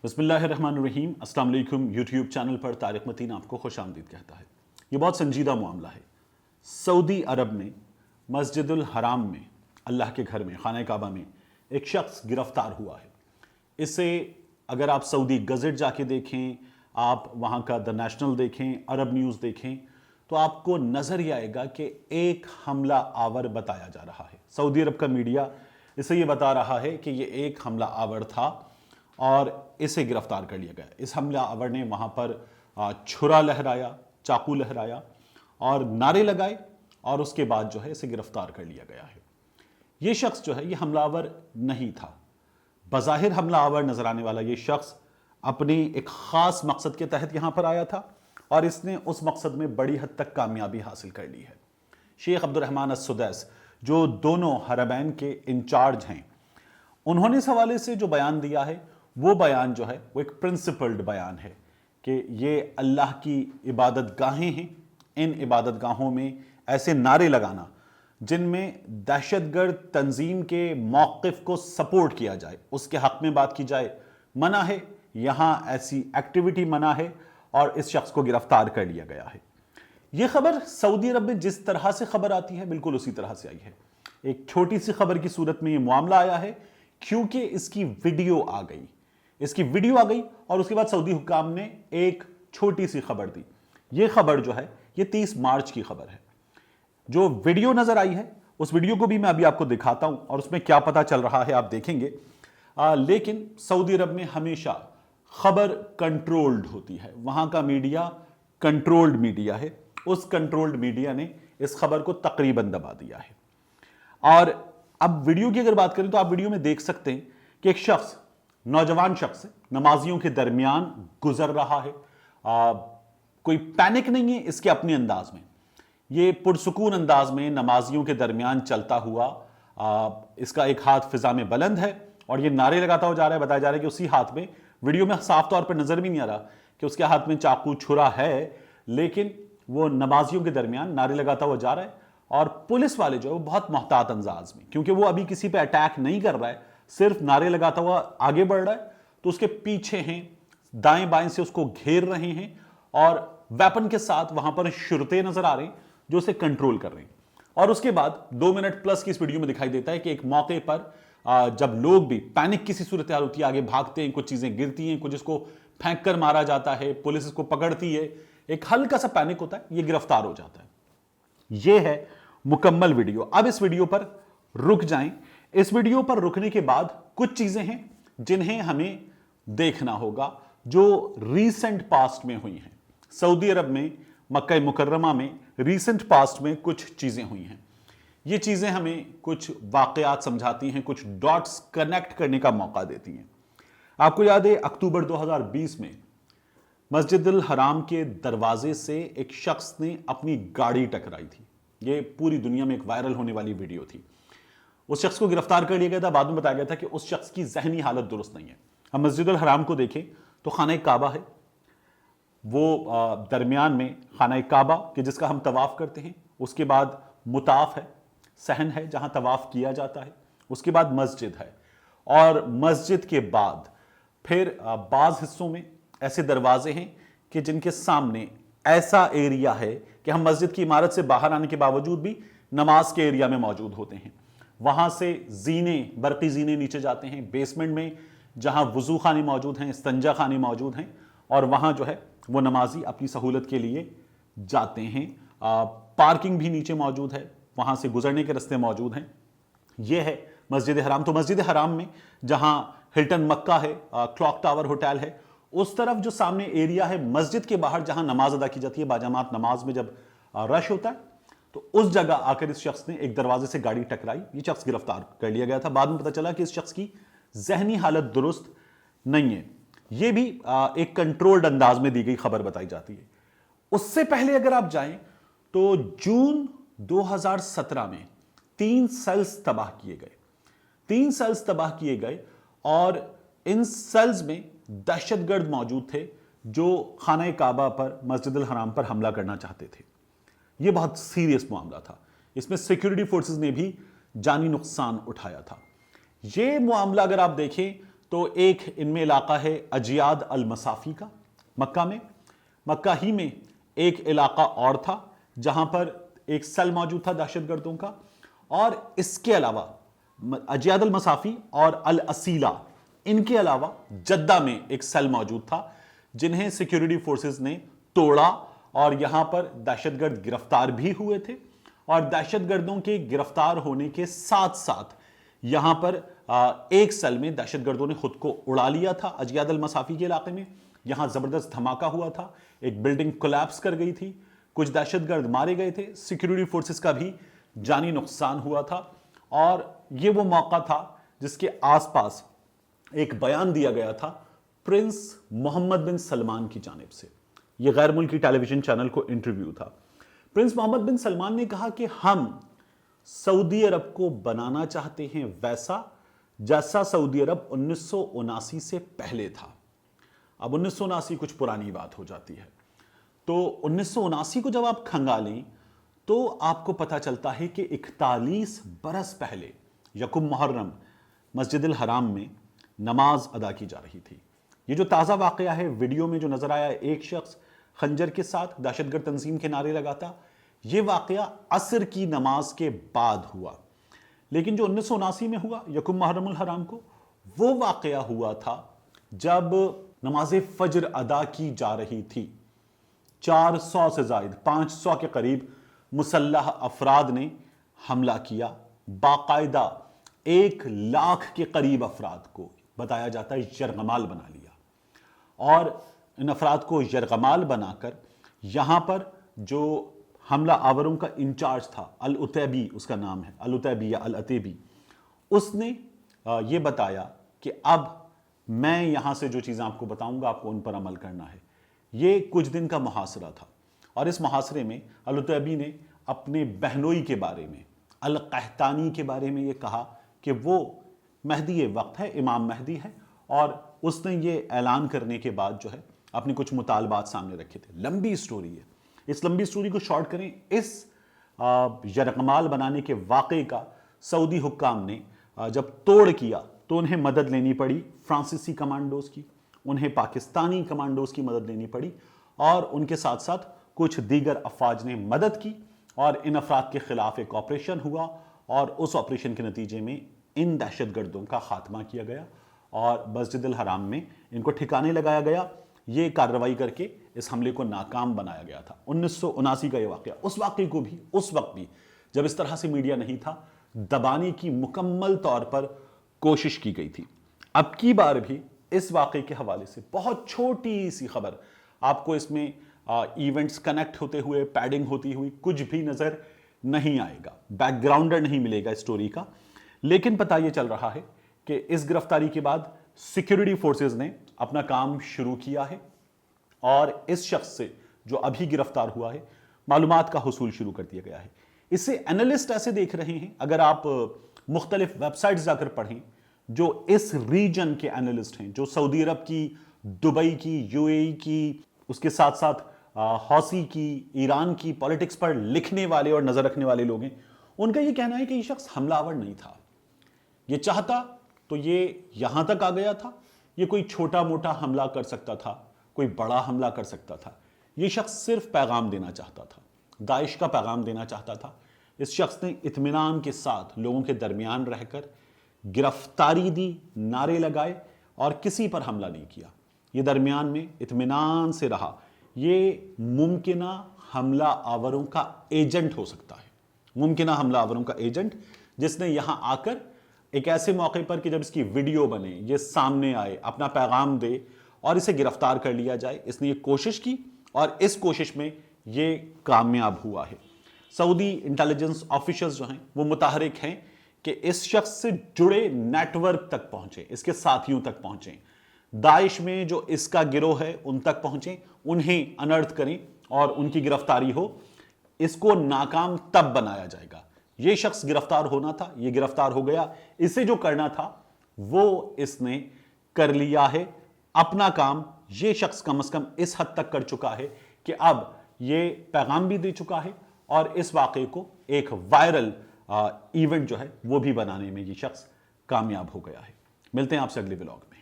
बिस्मिल्लाहिर्रहमानिर्रहीम। अस्सलाम वालेकुम। यूट्यूब चैनल पर तारिक मतीन आपको खुश आमदीद कहता है। ये बहुत संजीदा मामला है। सऊदी अरब में मस्जिदुल हराम में, अल्लाह के घर में, खाना काबा में एक शख्स गिरफ्तार हुआ है। इसे अगर आप सऊदी गज़ट जाके देखें, आप वहाँ का द नेशनल देखें, अरब न्यूज़ देखें, तो आपको नज़र ये आएगा कि एक हमला आवर बताया जा रहा है। सऊदी अरब का मीडिया इसे ये बता रहा है कि ये एक हमला आवर था और इसे गिरफ्तार कर लिया गया। इस हमला आवर ने वहाँ पर छुरा लहराया, चाकू लहराया और नारे लगाए और उसके बाद जो है इसे गिरफ्तार कर लिया गया है। ये शख्स जो है ये हमलावर नहीं था। बज़ाहिर हमलावर नजर आने वाला ये शख्स अपनी एक ख़ास मकसद के तहत यहाँ पर आया था और इसने उस मकसद में बड़ी हद तक कामयाबी हासिल कर ली है। शेख अब्दुर्रहमान अस-सुदैस जो दोनों हरमैन के इंचार्ज हैं, उन्होंने इस हवाले से जो बयान दिया है वो बयान जो है वो एक प्रिंसिपल्ड बयान है कि ये अल्लाह की इबादत गाहें हैं। इन इबादत गाहों में ऐसे नारे लगाना जिनमें दहशतगर्द तंजीम के मौक़िफ़ को सपोर्ट किया जाए, उसके हक़ में बात की जाए, मना है। यहाँ ऐसी एक्टिविटी मना है और इस शख्स को गिरफ्तार कर लिया गया है। ये खबर सऊदी अरब में जिस तरह से खबर आती है बिल्कुल उसी तरह से आई है। एक छोटी सी खबर की सूरत में ये मामला आया है क्योंकि इसकी वीडियो आ गई और उसके बाद सऊदी हुक्काम ने एक छोटी सी खबर दी। ये खबर जो है ये 30 मार्च की खबर है। जो वीडियो नजर आई है उस वीडियो को भी मैं अभी आपको दिखाता हूं और उसमें क्या पता चल रहा है आप देखेंगे। लेकिन सऊदी अरब में हमेशा खबर कंट्रोल्ड होती है। वहां का मीडिया कंट्रोल्ड मीडिया है। उस कंट्रोल्ड मीडिया ने इस खबर को तकरीबन दबा दिया है। और अब वीडियो की अगर बात करें तो आप वीडियो में देख सकते हैं कि एक शख्स, नौजवान शख्स नमाजियों के दरमियान गुजर रहा है। कोई पैनिक नहीं है इसके अपने अंदाज में। ये पुरसुकून अंदाज में नमाजियों के दरमियान चलता हुआ, इसका एक हाथ फिजा में बुलंद है और ये नारे लगाता हुआ जा रहा है। बताया जा रहा है कि उसी हाथ में, वीडियो में साफ तौर पर नजर भी नहीं आ रहा कि उसके हाथ में चाकू छुरा है, लेकिन वो नमाजियों के दरमियान नारे लगाता हुआ जा रहा है। और पुलिस वाले जो है वो बहुत मोहतात अंदाज में, क्योंकि वो अभी किसी पे अटैक नहीं कर रहा है, सिर्फ नारे लगाता हुआ आगे बढ़ रहा है, तो उसके पीछे हैं, दाएं बाएं से उसको घेर रहे हैं और वेपन के साथ वहां पर शुरते नजर आ रहे हैं जो उसे कंट्रोल कर रहे हैं। और उसके बाद 2 मिनट प्लस की इस वीडियो में दिखाई देता है कि एक मौके पर जब लोग भी पैनिक की सी सूरत हाल होती है, आगे भागते हैं, कुछ चीजें गिरती हैं, कुछ इसको फेंक कर मारा जाता है, पुलिस इसको पकड़ती है, एक हल्का सा पैनिक होता है, ये गिरफ्तार हो जाता है। ये है मुकम्मल वीडियो। अब इस वीडियो पर रुक जाएं। इस वीडियो पर रुकने के बाद कुछ चीजें हैं जिन्हें हमें देखना होगा जो रीसेंट पास्ट में हुई हैं। सऊदी अरब में, मक्का मुकर्रमा में रीसेंट पास्ट में कुछ चीजें हुई हैं। ये चीजें हमें कुछ वाकयात समझाती हैं, कुछ डॉट्स कनेक्ट करने का मौका देती हैं। आपको याद है अक्टूबर 2020 में मस्जिदुल हराम के दरवाजे से एक शख्स ने अपनी गाड़ी टकराई थी। ये पूरी दुनिया में एक वायरल होने वाली वीडियो थी। उस शख्स को गिरफ्तार कर लिया गया था। बाद में बताया गया था कि उस शख्स की जहनी हालत दुरुस्त नहीं है। हम मस्जिदुल हराम को देखें तो खाना काबा है, वो दरमियान में खाना काबा के जिसका हम तवाफ करते हैं। उसके बाद मुताफ है, सहन है जहां तवाफ किया जाता है। उसके बाद मस्जिद है और मस्जिद के बाद फिर बाज हिस्सों में ऐसे दरवाजे हैं कि जिनके सामने ऐसा एरिया है कि हम मस्जिद की इमारत से बाहर आने के बावजूद भी नमाज के एरिया में मौजूद होते हैं। वहां से जीने, बरकी जीने नीचे जाते हैं बेसमेंट में, जहां वजू खाने मौजूद हैं, इस्तंजा खाने मौजूद हैं और वहां जो है वो नमाजी अपनी सहूलत के लिए जाते हैं। पार्किंग भी नीचे मौजूद है, वहां से गुजरने के रास्ते मौजूद हैं। यह है मस्जिद हराम। तो मस्जिद हराम में जहां हिल्टन मक्का है, क्लॉक टावर होटल है, उस तरफ जो सामने एरिया है मस्जिद के बाहर जहां नमाज अदा की जाती है, बाजमात नमाज में जब रश होता है, तो उस जगह आकर इस शख्स ने एक दरवाजे से गाड़ी टकराई। ये शख्स गिरफ्तार कर लिया गया था। बाद में पता चला कि इस शख्स की जहनी हालत दुरुस्त नहीं है। यह भी एक कंट्रोल्ड अंदाज में दी गई खबर बताई जाती है। उससे पहले अगर आप जाएं तो जून 2017 में 3 सेल्स तबाह किए गए। 3 सेल्स तबाह किए गए और इन सेल्स में दहशतगर्द मौजूद थे जो खाना काबा पर, मस्जिदुल हराम पर हमला करना चाहते थे। यह बहुत सीरियस मामला था। इसमें सिक्योरिटी फोर्सेस ने भी जानी नुकसान उठाया था। यह मामला अगर आप देखें तो एक इनमें इलाका है अजियाद अल मसाफी का मक्का में। मक्का ही में एक इलाका और था जहां पर एक सेल मौजूद था दहशतगर्दों का, और इसके अलावा अजियाद अल मसाफी और अल असीला, इनके अलावा जद्दा में एक सेल मौजूद था जिन्हें सिक्योरिटी फोर्सेस ने तोड़ा, और यहां पर दहशतगर्द गिरफ्तार भी हुए थे। और दहशतगर्दों के गिरफ्तार होने के साथ साथ यहां पर एक सेल में दहशतगर्दों ने खुद को उड़ा लिया था अजियाद अल मसाफी के इलाके में। यहां जबरदस्त धमाका हुआ था, एक बिल्डिंग कोलैप्स कर गई थी, कुछ दहशतगर्द मारे गए थे, सिक्योरिटी फोर्सेस का भी जानी नुकसान हुआ था। और यह वो मौका था जिसके आसपास एक बयान दिया गया था प्रिंस मोहम्मद बिन सलमान की जानिब से। यह गैर मुल्की टेलीविजन चैनल को इंटरव्यू था। प्रिंस मोहम्मद बिन सलमान ने कहा कि हम सऊदी अरब को बनाना चाहते हैं वैसा जैसा सऊदी अरब 1979 से पहले था। अब 1979 कुछ पुरानी बात हो जाती है, तो 1979 को जब आप खंगालें तो आपको पता चलता है कि 41 बरस पहले यकुम मुहर्रम मस्जिद अल हराम में नमाज अदा की जा रही थी। ये जो ताज़ा वाक़या है, वीडियो में जो नज़र आया, एक शख्स खंजर के साथ दहशतगर्द तंजीम के नारे लगाता, ये वाक़या असर की नमाज के बाद हुआ। लेकिन जो 1979 में हुआ यकुम मुहर्रम अल हराम को, वो वाक़या हुआ था जब नमाज फजर अदा की जा रही थी। 400 से ज़ायद 500 के करीब मुसल्लह अफराद ने हमला किया। बाकायदा 1 लाख के करीब अफराद को बताया जाता है यरगमाल बना लिया, और इन अफराद को यरगमाल बनाकर यहां पर जो हमला आवरों का इंचार्ज था, अल उतैबी उसका नाम है, अल उतैबी या अल अतैबी, उसने ये बताया कि अब मैं यहां से जो चीज़ें आपको बताऊंगा आपको उन पर अमल करना है। ये कुछ दिन का मुहासरा था, और इस मुहासरे में अल उतैबी ने अपने बहनोई के बारे में, अल कहतानी के बारे में ये कहा कि वो महदी वक्त है, इमाम महदी है, और उसने ये ऐलान करने के बाद जो है अपने कुछ मुतालबात सामने रखे थे। लंबी स्टोरी है, इस लंबी स्टोरी को शॉर्ट करें, इस यरगमाल बनाने के वाक़े का सऊदी हुक्काम ने जब तोड़ किया तो उन्हें मदद लेनी पड़ी फ्रांसीसी कमांडोज की, उन्हें पाकिस्तानी कमांडोज की मदद लेनी पड़ी, और उनके साथ साथ कुछ दीगर अफवाज ने मदद की, और इन अफराद के खिलाफ एक ऑपरेशन हुआ, और उस ऑपरेशन के नतीजे में इन दहशतगर्दों का खात्मा किया गया और मस्जिद अल हराम में इनको ठिकाने लगाया गया। ये कार्रवाई करके इस हमले को नाकाम बनाया गया था। 1979 का ये वाक़या, उस वाक़े को भी उस वक्त भी जब इस तरह से मीडिया नहीं था, दबाने की मुकम्मल तौर पर कोशिश की गई थी। अब की बार भी इस वाक़े के हवाले से बहुत छोटी सी खबर, आपको इसमें इवेंट्स कनेक्ट होते हुए, पैडिंग होती हुई कुछ भी नज़र नहीं आएगा, बैकग्राउंडर नहीं मिलेगा स्टोरी का। लेकिन पता ये चल रहा है कि इस गिरफ्तारी के बाद सिक्योरिटी फोर्सेस ने अपना काम शुरू किया है, और इस शख्स से जो अभी गिरफ्तार हुआ है मालूमात का हुसूल शुरू कर दिया गया है। इसे एनालिस्ट ऐसे देख रहे हैं, अगर आप मुख्तलिफ वेबसाइट्स जाकर पढ़ें, जो इस रीजन के एनालिस्ट हैं, जो सऊदी अरब की, दुबई की, यूएई की, उसके साथ साथ हौसी की, ईरान की पॉलिटिक्स पर लिखने वाले और नजर रखने वाले लोग हैं, उनका यह कहना है कि यह शख्स हमलावर नहीं था। ये चाहता तो ये यहां तक आ गया था, ये कोई छोटा मोटा हमला कर सकता था, कोई बड़ा हमला कर सकता था। ये शख्स सिर्फ पैगाम देना चाहता था, दाइश का पैगाम देना चाहता था। इस शख्स ने इत्मीनान के साथ लोगों के दरमियान रहकर गिरफ्तारी दी, नारे लगाए, और किसी पर हमला नहीं किया। ये दरमियान में इत्मीनान से रहा। ये मुमकिना हमला आवरों का एजेंट हो सकता है, मुमकिना हमला आवरों का एजेंट, जिसने यहां आकर एक ऐसे मौके पर कि जब इसकी वीडियो बने, ये सामने आए, अपना पैगाम दे और इसे गिरफ्तार कर लिया जाए, इसने ये कोशिश की, और इस कोशिश में ये कामयाब हुआ है। सऊदी इंटेलिजेंस ऑफिशियल्स जो हैं वो मुतहरिक हैं कि इस शख्स से जुड़े नेटवर्क तक पहुंचे, इसके साथियों तक पहुंचे, दाइश में जो इसका गिरोह है उन तक पहुंचे, उन्हें अनर्थ करें और उनकी गिरफ्तारी हो। इसको नाकाम तब बनाया जाएगा। ये शख्स गिरफ्तार होना था, ये गिरफ्तार हो गया, इसे जो करना था वो इसने कर लिया है। अपना काम ये शख्स कम से कम इस हद तक कर चुका है कि अब ये पैगाम भी दे चुका है, और इस वाक़े को एक वायरल इवेंट जो है वो भी बनाने में ये शख्स कामयाब हो गया है। मिलते हैं आपसे अगले व्लॉग में।